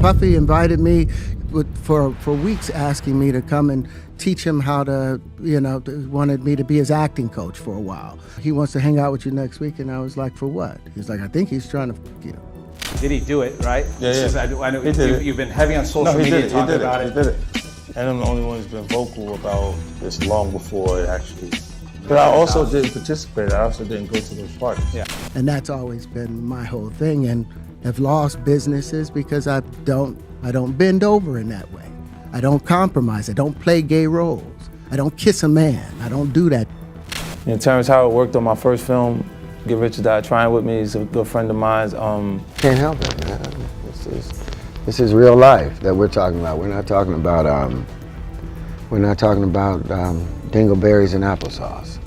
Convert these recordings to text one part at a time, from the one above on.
Puffy invited me for weeks, asking me to come and teach him how to, wanted me to be his acting coach for a while. He wants to hang out with you next week, and I was like, for what? He's like, I think he's trying to, Did he do it, right? Yeah. I know you've been heavy on social media talking about it. He did it. And I'm the only one who's been vocal about this long before it actually. But I also didn't participate. I also didn't go to those parties. Yeah. And that's always been my whole thing, and have lost businesses because I don't bend over in that way. I don't compromise. I don't play gay roles. I don't kiss a man. I don't do that. Terrence Howard worked on my first film, Get Rich or Die Trying with me. He's a good friend of mine. Can't help it, man. This is real life that we're talking about. We're not talking about dingleberries and applesauce.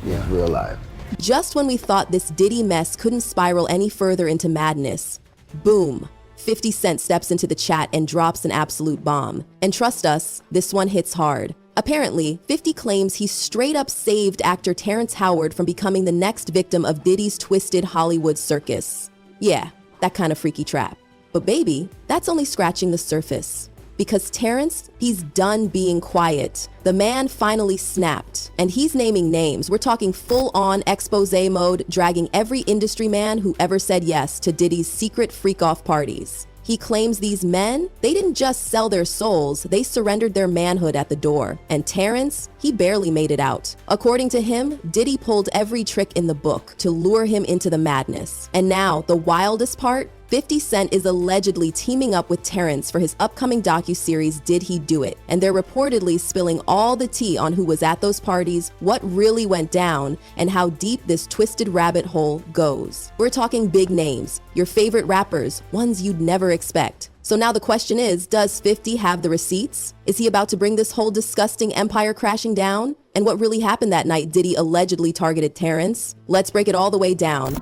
Yeah, real life. Just when we thought this Diddy mess couldn't spiral any further into madness, boom, 50 Cent steps into the chat and drops an absolute bomb. And trust us, this one hits hard. Apparently, 50 claims he straight up saved actor Terrence Howard from becoming the next victim of Diddy's twisted Hollywood circus. Yeah, that kind of freaky trap. But baby, that's only scratching the surface. Because Terrence, he's done being quiet. The man finally snapped, and he's naming names. We're talking full-on expose mode, dragging every industry man who ever said yes to Diddy's secret freak-off parties. He claims these men, they didn't just sell their souls, they surrendered their manhood at the door. And Terrence, he barely made it out. According to him, Diddy pulled every trick in the book to lure him into the madness. And now, the wildest part, 50 Cent is allegedly teaming up with Terrence for his upcoming docuseries, Did He Do It? And they're reportedly spilling all the tea on who was at those parties, what really went down, and how deep this twisted rabbit hole goes. We're talking big names, your favorite rappers, ones you'd never expect. So now the question is, does 50 have the receipts? Is he about to bring this whole disgusting empire crashing down? And what really happened that night Diddy allegedly targeted Terrence? Let's break it all the way down.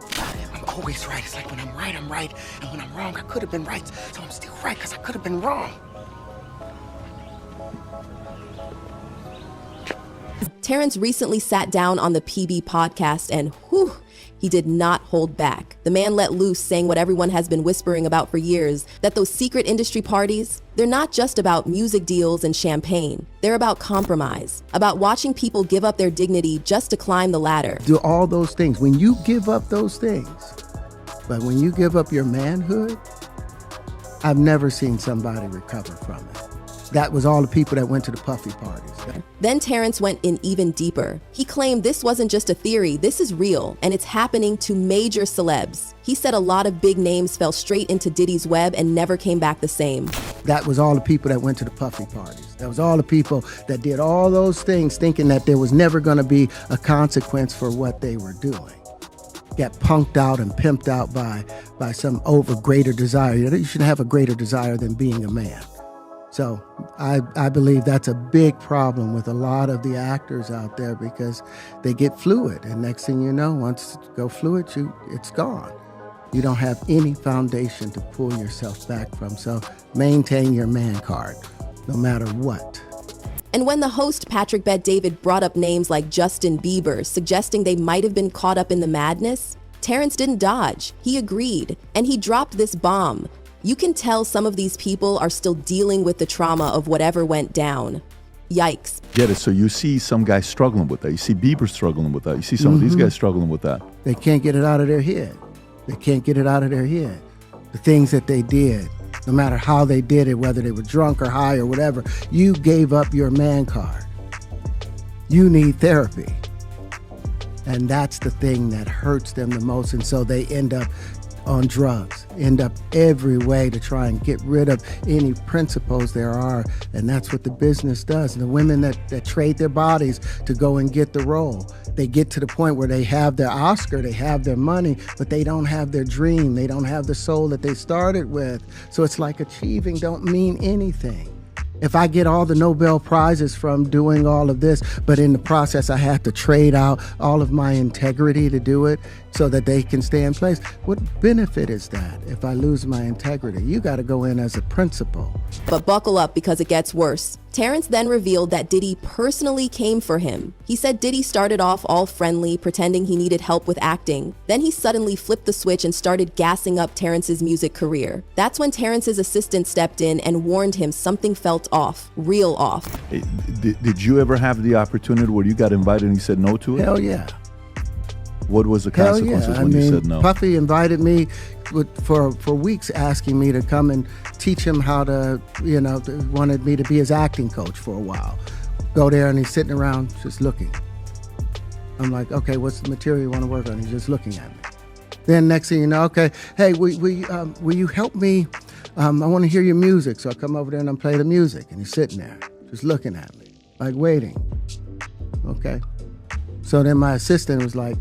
I'm always right. It's like when I'm right, I'm right. And when I'm wrong, I could have been right. So I'm still right because I could have been wrong. Terrence recently sat down on the PB podcast and whew, he did not hold back. The man let loose, saying what everyone has been whispering about for years, that those secret industry parties, they're not just about music deals and champagne. They're about compromise, about watching people give up their dignity just to climb the ladder. Do all those things. When you give up those things, but when you give up your manhood, I've never seen somebody recover from it. That was all the people that went to the Puffy parties. Then Terrence went in even deeper. He claimed this wasn't just a theory, this is real, and it's happening to major celebs. He said a lot of big names fell straight into Diddy's web and never came back the same. That was all the people that went to the Puffy parties. That was all the people that did all those things thinking that there was never gonna be a consequence for what they were doing. Get punked out and pimped out by some over greater desire. You shouldn't have a greater desire than being a man. So I believe that's a big problem with a lot of the actors out there because they get fluid. And next thing you know, once you go fluid, it's gone. You don't have any foundation to pull yourself back from. So maintain your man card, no matter what. And when the host Patrick Bet-David brought up names like Justin Bieber, suggesting they might have been caught up in the madness, Terrence didn't dodge. He agreed, and he dropped this bomb. You can tell some of these people are still dealing with the trauma of whatever went down. Yikes. Get it? So you see some guys struggling with that. You see Bieber struggling with that. You see some of these guys struggling with that. They can't get it out of their head. They can't get it out of their head. The things that they did, no matter how they did it, whether they were drunk or high or whatever, you gave up your man card. You need therapy. And that's the thing that hurts them the most. And so they end up on drugs, end up every way to try and get rid of any principles there are. And that's what the business does. And the women that trade their bodies to go and get the role, they get to the point where they have their Oscar, they have their money, but they don't have their dream. They don't have the soul that they started with. So it's like achieving don't mean anything. If I get all the Nobel Prizes from doing all of this, but in the process I have to trade out all of my integrity to do it, so that they can stay in place. What benefit is that if I lose my integrity? You got to go in as a principal. But buckle up because it gets worse. Terrence then revealed that Diddy personally came for him. He said Diddy started off all friendly, pretending he needed help with acting. Then he suddenly flipped the switch and started gassing up Terrence's music career. That's when Terrence's assistant stepped in and warned him something felt off, real off. Hey, did you ever have the opportunity where you got invited and you said no to it? Hell yeah. What was the Hell consequences yeah. when you said no? Puffy invited me for weeks, asking me to come and teach him how to, wanted me to be his acting coach for a while. Go there and he's sitting around just looking. I'm like, okay, what's the material you want to work on? He's just looking at me. Then next thing you know, okay, hey, will you help me? I want to hear your music. So I come over there and I play the music. And he's sitting there just looking at me, like waiting. Okay. So then my assistant was like,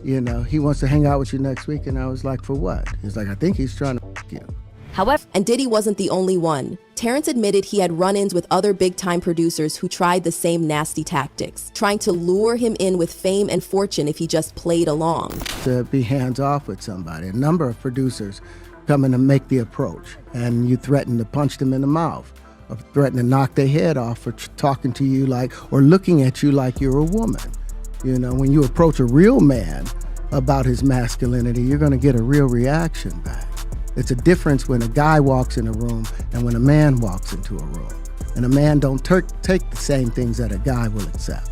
he wants to hang out with you next week. And I was like, for what? He's like, I think he's trying to f*** you. However, and Diddy wasn't the only one. Terrence admitted he had run-ins with other big-time producers who tried the same nasty tactics, trying to lure him in with fame and fortune if he just played along. To be hands-off with somebody. A number of producers come in and make the approach, and you threaten to punch them in the mouth, or threaten to knock their head off for talking to you or looking at you like you're a woman. When you approach a real man about his masculinity, you're going to get a real reaction back. It's a difference when a guy walks in a room and when a man walks into a room. And a man don't take the same things that a guy will accept.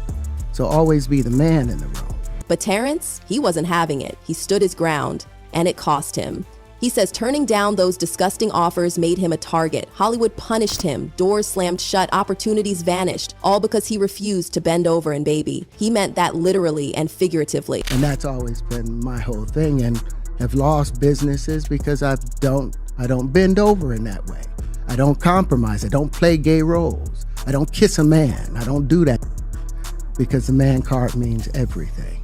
So always be the man in the room. But Terrence, he wasn't having it. He stood his ground, and it cost him. He says turning down those disgusting offers made him a target. Hollywood punished him, doors slammed shut, opportunities vanished, all because he refused to bend over and baby. He meant that literally and figuratively. And that's always been my whole thing, and have lost businesses because I don't bend over in that way. I don't compromise. I don't play gay roles. I don't kiss a man. I don't do that because the man card means everything.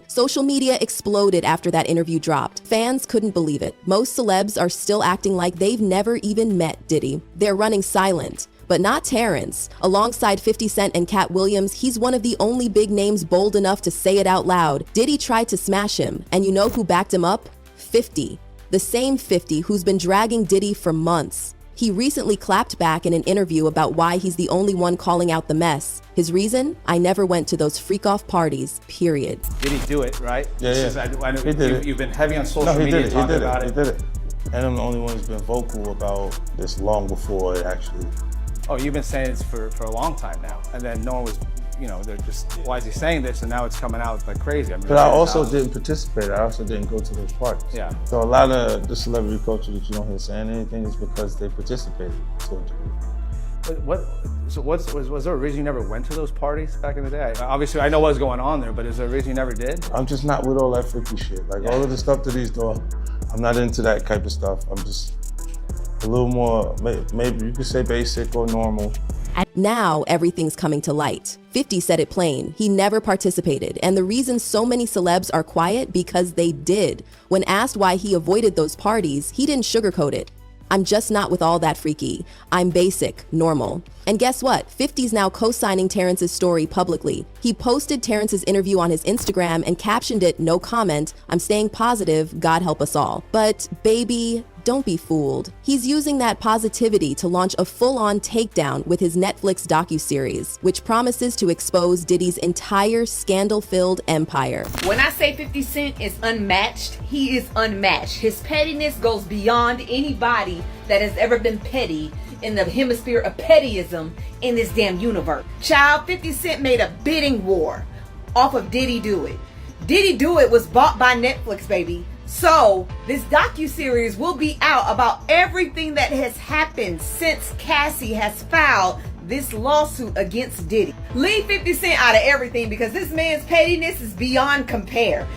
Social media exploded after that interview dropped. Fans couldn't believe it. Most celebs are still acting like they've never even met Diddy. They're running silent. But not Terrence. Alongside 50 Cent and Cat Williams, he's one of the only big names bold enough to say it out loud. Diddy tried to smash him, and you know who backed him up? 50. The same 50 who's been dragging Diddy for months. He recently clapped back in an interview about why he's the only one calling out the mess. His reason? I never went to those freak-off parties, period. Did he do it, right? Yeah. I know He did it. You've been heavy on social He media did it. talking about He did it. And I'm the only one who's been vocal about this long before it actually. Oh, you've been saying this for a long time now. And then no one was, they're just, why is he saying this? And now it's coming out like crazy. But I also didn't participate. I also didn't go to those parties. Yeah. So a lot of the celebrity culture that you don't hear saying anything is because they participated to a degree. Was there a reason you never went to those parties back in the day? Obviously, I know what was going on there, but is there a reason you never did? I'm just not with all that freaky shit. All of the stuff that he's doing, I'm not into that type of stuff. I'm just a little more, maybe you could say basic or normal. Now everything's coming to light. 50 said it plain. He never participated. And the reason so many celebs are quiet, because they did. When asked why he avoided those parties, he didn't sugarcoat it. I'm just not with all that freaky. I'm basic, normal. And guess what? 50's now co-signing Terrence's story publicly. He posted Terrence's interview on his Instagram and captioned it, "No comment. I'm staying positive. God help us all." But baby, don't be fooled. He's using that positivity to launch a full-on takedown with his Netflix docuseries, which promises to expose Diddy's entire scandal-filled empire. When I say 50 Cent is unmatched, he is unmatched. His pettiness goes beyond anybody that has ever been petty in the hemisphere of pettyism in this damn universe. Child, 50 Cent made a bidding war off of Diddy Do It. Diddy Do It was bought by Netflix, baby. So this docuseries will be out about everything that has happened since Cassie has filed this lawsuit against Diddy. Leave 50 Cent out of everything because this man's pettiness is beyond compare.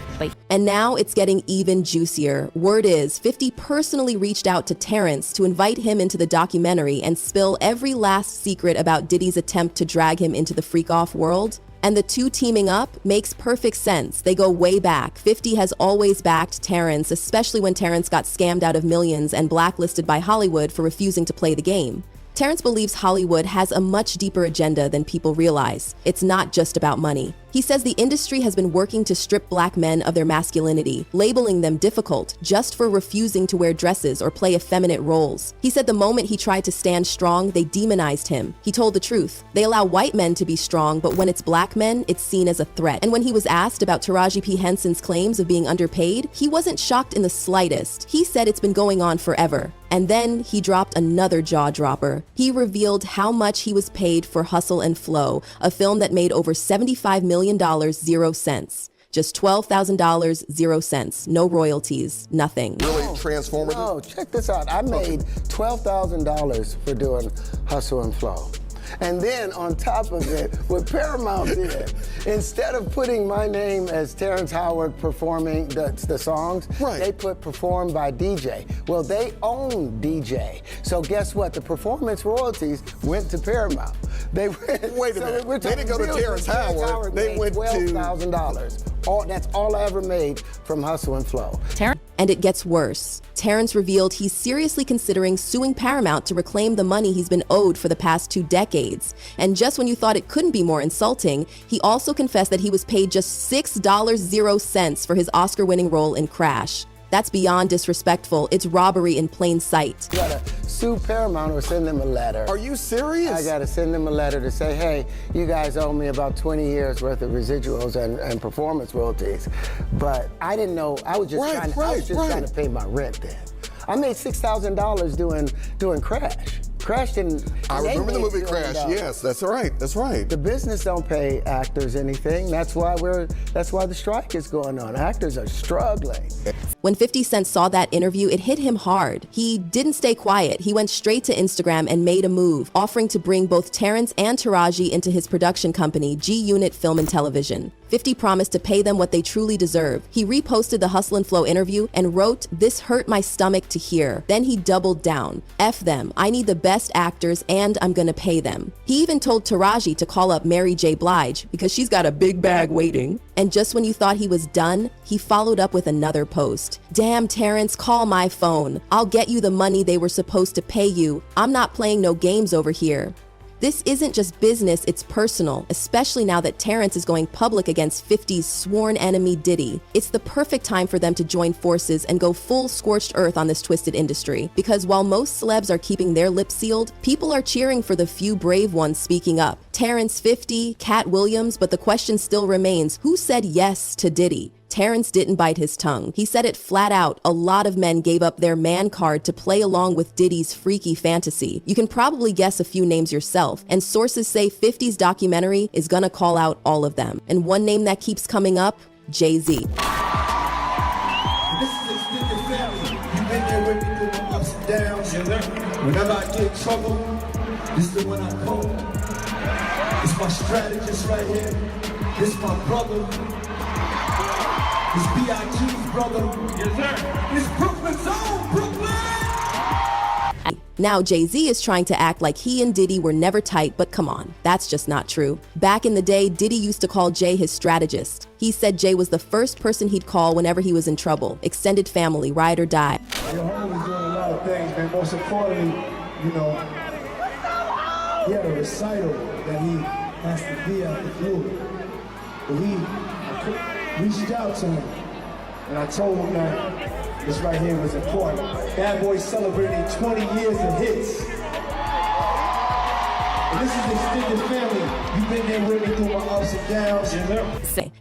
And now it's getting even juicier. Word is 50 personally reached out to Terrence to invite him into the documentary and spill every last secret about Diddy's attempt to drag him into the freak-off world. And the two teaming up makes perfect sense. They go way back. 50 has always backed Terrence, especially when Terrence got scammed out of millions and blacklisted by Hollywood for refusing to play the game. Terrence believes Hollywood has a much deeper agenda than people realize. It's not just about money. He says the industry has been working to strip black men of their masculinity, labeling them difficult just for refusing to wear dresses or play effeminate roles. He said the moment he tried to stand strong, they demonized him. He told the truth. They allow white men to be strong, but when it's black men, it's seen as a threat. And when he was asked about Taraji P. Henson's claims of being underpaid, he wasn't shocked in the slightest. He said it's been going on forever. And then he dropped another jaw-dropper. He revealed how much he was paid for Hustle and Flow, a film that made over $75 million, 0 cents. Just $12,000, 0 cents. No royalties, nothing. Really transformative? Oh, check this out. I made $12,000 for doing Hustle and Flow. And then on top of it, what Paramount did, instead of putting my name as Terrence Howard performing the songs, they put performed by DJ. Well, they own DJ. So guess what? The performance royalties went to Paramount. They went, Wait a minute. They didn't go to Terrence Howard. They went to $12,000. That's all I ever made from Hustle and Flow. And it gets worse. Terrence revealed he's seriously considering suing Paramount to reclaim the money he's been owed for the past 2 decades. And just when you thought it couldn't be more insulting, he also confessed that he was paid just $6.00 for his Oscar-winning role in Crash. That's beyond disrespectful. It's robbery in plain sight. You gotta sue Paramount or send them a letter. Are you serious? I gotta send them a letter to say, hey, you guys owe me about 20 years worth of residuals and performance royalties. But I didn't know, I was just trying to pay my rent then. I made $6,000 doing Crash. Crash didn't. I remember the movie Crash. Yes, that's right. That's right. The business don't pay actors anything. That's why the strike is going on. Actors are struggling. When 50 Cent saw that interview, it hit him hard. He didn't stay quiet. He went straight to Instagram and made a move, offering to bring both Terrence and Taraji into his production company, G-Unit Film and Television. 50 promised to pay them what they truly deserve. He reposted the Hustle and Flow interview and wrote, "This hurt my stomach to hear." Then he doubled down. F them. I need the best actors and I'm gonna pay them. He even told Taraji to call up Mary J. Blige because she's got a big bag waiting. And just when you thought he was done, he followed up with another post. "Damn, Terrence, call my phone. I'll get you the money they were supposed to pay you. I'm not playing no games over here." This isn't just business, it's personal, especially now that Terrence is going public against 50's sworn enemy Diddy. It's the perfect time for them to join forces and go full scorched earth on this twisted industry. Because while most celebs are keeping their lips sealed, people are cheering for the few brave ones speaking up. Terrence, 50, Cat Williams, but the question still remains, who said yes to Diddy? Terrence didn't bite his tongue. He said it flat out. A lot of men gave up their man card to play along with Diddy's freaky fantasy. You can probably guess a few names yourself, and sources say 50's documentary is gonna call out all of them. And one name that keeps coming up, Jay-Z. This is extended family. You've been there with me through my ups and downs. Whenever I get in trouble, this is the one I call. It's my strategist right here. This is my brother. It's B.I.G's brother. Yes, sir. It's Brooklyn's own Brooklyn. Now Jay-Z is trying to act like he and Diddy were never tight, but come on, that's just not true. Back in the day, Diddy used to call Jay his strategist. He said Jay was the first person he'd call whenever he was in trouble. Extended family, ride or die. Your homie's doing a lot of things, man. Most importantly, you know, he had a recital that he has to be at the blue. But I reached out to him, and I told him that this right here was important. Bad Boy celebrating 20 years of hits. And this is extended family. You've been there with me through my ups and downs.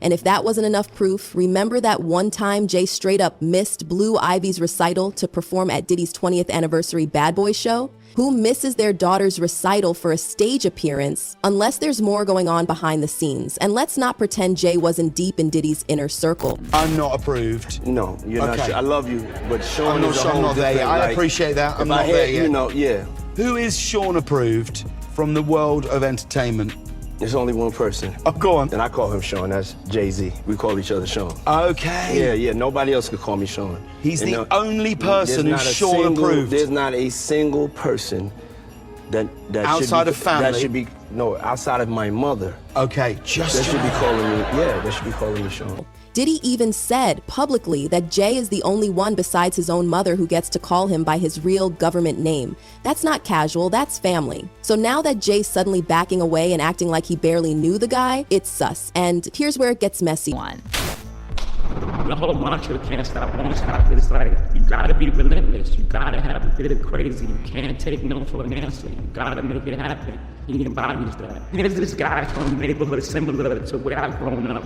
And if that wasn't enough proof, remember that one time Jay straight up missed Blue Ivy's recital to perform at Diddy's 20th anniversary Bad Boy show? Who misses their daughter's recital for a stage appearance unless there's more going on behind the scenes? And let's not pretend Jay wasn't deep in Diddy's inner circle. I'm not approved. No, you're not sure. I love you, but Sean is a whole not there yet. different, I appreciate that. I'm not there yet. You know, yeah. Who is Sean approved from the world of entertainment? There's only one person. Oh, go on. And I call him Sean. That's Jay-Z. We call each other Sean. Okay. Yeah. Nobody else could call me Sean. He's the only person who's Sean approved. There's not a single person that outside of family that should be No, outside of my mother. Okay, They just should be calling me, they should be calling me Sean. Diddy even said publicly that Jay is the only one besides his own mother who gets to call him by his real government name. That's not casual, that's family. So now that Jay's suddenly backing away and acting like he barely knew the guy, it's sus. And here's where it gets messy. The whole mantra can't stop, won't stop. It's like, you gotta be relentless. You gotta have a bit of crazy. You can't take no for an answer. You gotta make it happen. He embodies that. There's this guy from the neighborhood similar to where I've grown up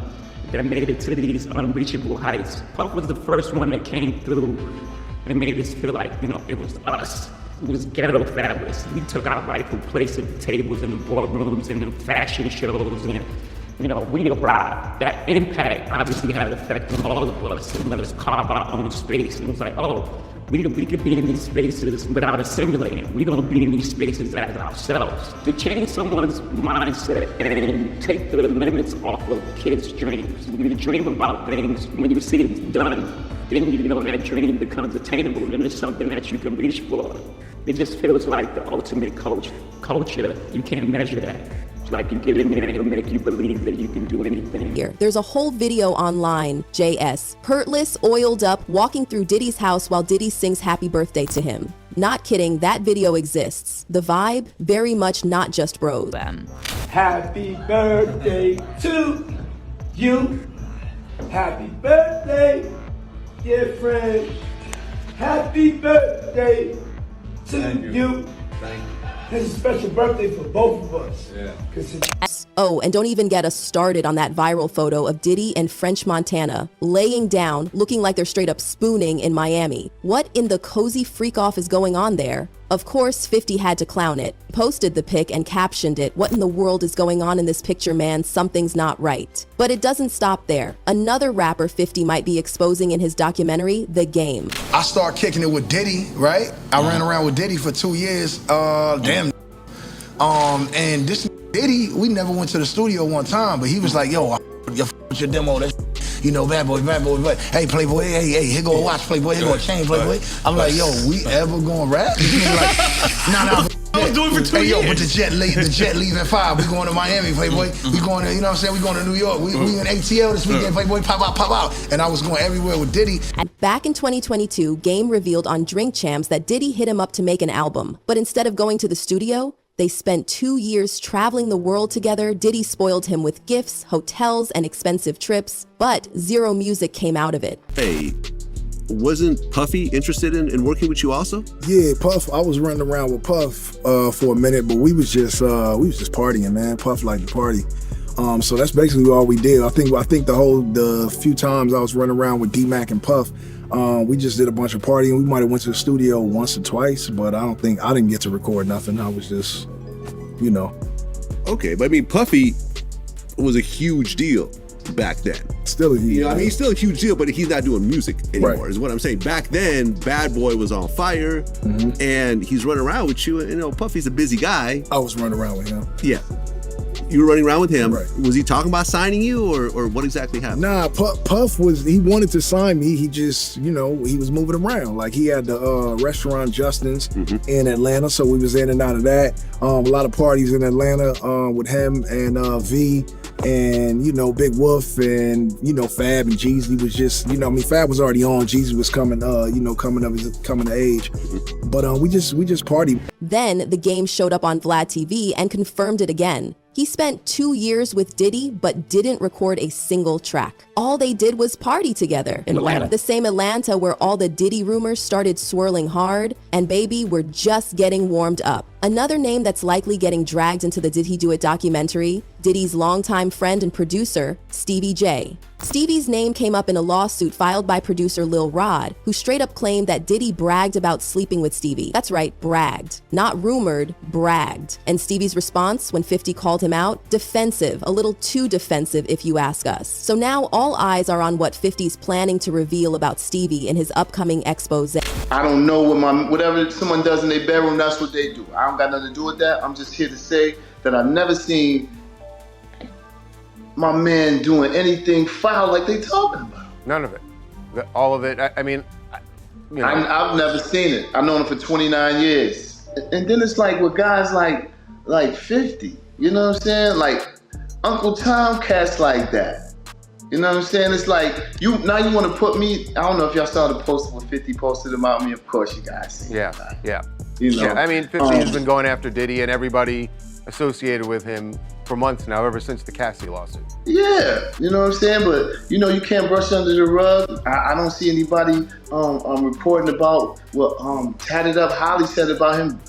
that made it to these unreachable heights. Puff was the first one that came through and made us feel like, it was us. It was ghetto fabulous. We took our rightful place at the tables and the boardrooms and the fashion shows and we arrived. That impact obviously had an effect on all of us and let us carve our own space. And it was like, we could be in these spaces without assimilating. We're going to be in these spaces as ourselves. To change someone's mindset and take the limits off of kids' dreams. When you dream about things, when you see it done, then that dream becomes attainable and it's something that you can reach for. It just feels like the ultimate culture. You can't measure that. Like you get in there, it'll make you believe that you can do anything. There's a whole video online, JS, hurtless, oiled up, walking through Diddy's house while Diddy sings happy birthday to him. Not kidding, that video exists. The vibe, very much not just bros. Happy birthday to you. Happy birthday, dear friend. Happy birthday to you. Thank you. This is a special birthday for both of us. Yeah. Oh, and don't even get us started on that viral photo of Diddy and French Montana laying down, looking like they're straight up spooning in Miami. What in the cozy freak-off is going on there? Of course, 50 had to clown it, posted the pic and captioned it, "What in the world is going on in this picture, man? Something's not right." But it doesn't stop there. Another rapper 50 might be exposing in his documentary, The Game. I started kicking it with Diddy, right? I ran around with Diddy for 2 years. And this Diddy, we never went to the studio one time, but he was like, yo, with your demo, that's, bad boy, but hey, Playboy, hey, here go a watch, Playboy, here go a chain, Playboy. I'm like, yo, we ever gonna rap? He was like, nah. I was doing it for 2 years. Yo, but the jet leaves at 5. We going to Miami, Playboy. We going to, you know what I'm saying? We going to New York. We in ATL this weekend, Playboy, pop out. And I was going everywhere with Diddy. Back in 2022, Game revealed on Drink Champs that Diddy hit him up to make an album. But instead of going to the studio, they spent 2 years traveling the world together. Diddy spoiled him with gifts, hotels, and expensive trips, but zero music came out of it. Hey, wasn't Puffy interested in working with you also? Yeah, Puff. I was running around with Puff for a minute, but we was just partying, man. Puff liked to party. So that's basically all we did. I think the few times I was running around with D-Mac and Puff, we just did a bunch of partying. We might have went to the studio once or twice, but I didn't get to record nothing. I was just, Okay, but I mean, Puffy was a huge deal back then. Still a huge deal. He's still a huge deal, but he's not doing music anymore, right, is what I'm saying. Back then, Bad Boy was on fire, and he's running around with you. Puffy's a busy guy. I was running around with him. Yeah. You were running around with him. Right. Was he talking about signing you, or what exactly happened? Nah, Puff he wanted to sign me. He just, he was moving around. Like, he had the restaurant Justin's in Atlanta, so we was in and out of that. A lot of parties in Atlanta with him and V and, Big Wolf and, Fab and Jeezy was just, Fab was already on. Jeezy was coming of age. But we just partied. Then The Game showed up on Vlad TV and confirmed it again. He spent 2 years with Diddy, but didn't record a single track. All they did was party together. In Atlanta. The same Atlanta where all the Diddy rumors started swirling hard, and baby, we're just getting warmed up. Another name that's likely getting dragged into the Did Do It documentary, Diddy's longtime friend and producer, Stevie J. Stevie's name came up in a lawsuit filed by producer Lil Rod, who straight up claimed that Diddy bragged about sleeping with Stevie. That's right, bragged. Not rumored, bragged. And Stevie's response when 50 called him out? Defensive, a little too defensive if you ask us. So now all eyes are on what 50's planning to reveal about Stevie in his upcoming expose. I don't know whatever someone does in their bedroom, that's what they do. I don't got nothing to do with that. I'm just here to say that I've never seen my man doing anything foul like they talking about. None of it. All of it. I mean, I've never seen it. I've known him for 29 years. And then it's like with guys like 50. You know what I'm saying? Like Uncle Tom cats like that. You know what I'm saying? It's like you want to put me. I don't know if y'all saw the post where 50 posted about me. Of course, you guys seen it. Yeah. You know, Yeah, I mean, 50 has been going after Diddy and everybody associated with him for months now, ever since the Cassie lawsuit. Yeah, you know what I'm saying? But, you know, you can't brush under the rug. I don't see anybody reporting about what Tatted Up Holly said about him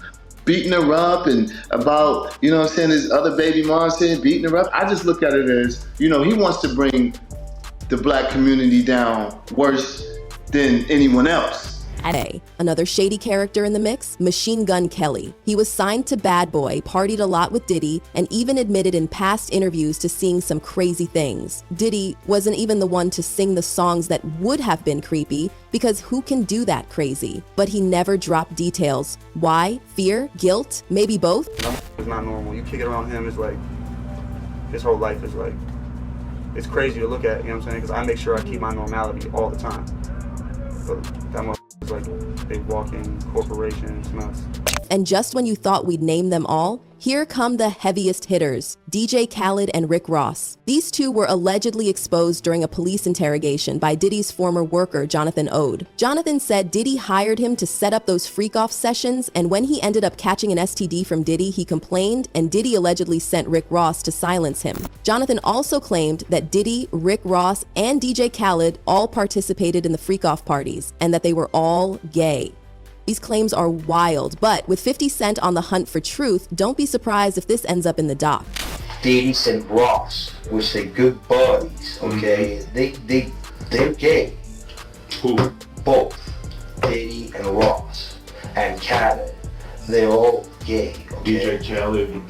beating her up and about, you know what I'm saying, his other baby mom saying beating her up. I just look at it as, you know, he wants to bring the black community down worse than anyone else. Another shady character in the mix, Machine Gun Kelly. He was signed to Bad Boy, partied a lot with Diddy, and even admitted in past interviews to seeing some crazy things. Diddy wasn't even the one to sing the songs that would have been creepy, because who can do that crazy? But he never dropped details. Why? Fear? Guilt? Maybe both? It's not normal. You kick it around him, it's like, his whole life is like, it's crazy to look at, you know what I'm saying? Because I make sure I keep my normality all the time. But that motherfucker is like a big walking corporation, it's nuts. And just when you thought we'd name them all, here come the heaviest hitters, DJ Khaled and Rick Ross. These two were allegedly exposed during a police interrogation by Diddy's former worker, Jonathan Ode. Jonathan said Diddy hired him to set up those freak-off sessions, and when he ended up catching an STD from Diddy, he complained, and Diddy allegedly sent Rick Ross to silence him. Jonathan also claimed that Diddy, Rick Ross, and DJ Khaled all participated in the freak-off parties, and that they were all gay. These claims are wild, but with 50 Cent on the hunt for truth, don't be surprised if this ends up in the doc. Diddy and Ross, which they good buddies, okay? They're gay. Who? Both. Diddy and Ross. And Khaled. They're all gay, okay? DJ Khaled,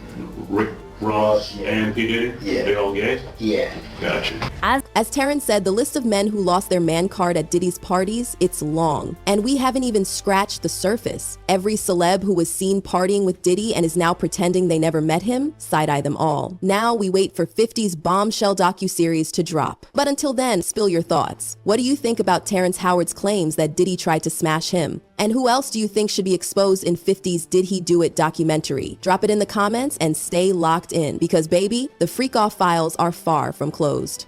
Rick Ross, and P. Diddy? Yeah. They all gay? Yeah. Gotcha. As Terrence said, the list of men who lost their man card at Diddy's parties, it's long. And we haven't even scratched the surface. Every celeb who was seen partying with Diddy and is now pretending they never met him, side-eye them all. Now we wait for 50's Bombshell docuseries to drop. But until then, spill your thoughts. What do you think about Terrence Howard's claims that Diddy tried to smash him? And who else do you think should be exposed in 50's Did He Do It documentary? Drop it in the comments and stay locked in, because baby, the Freak Off files are far from closed.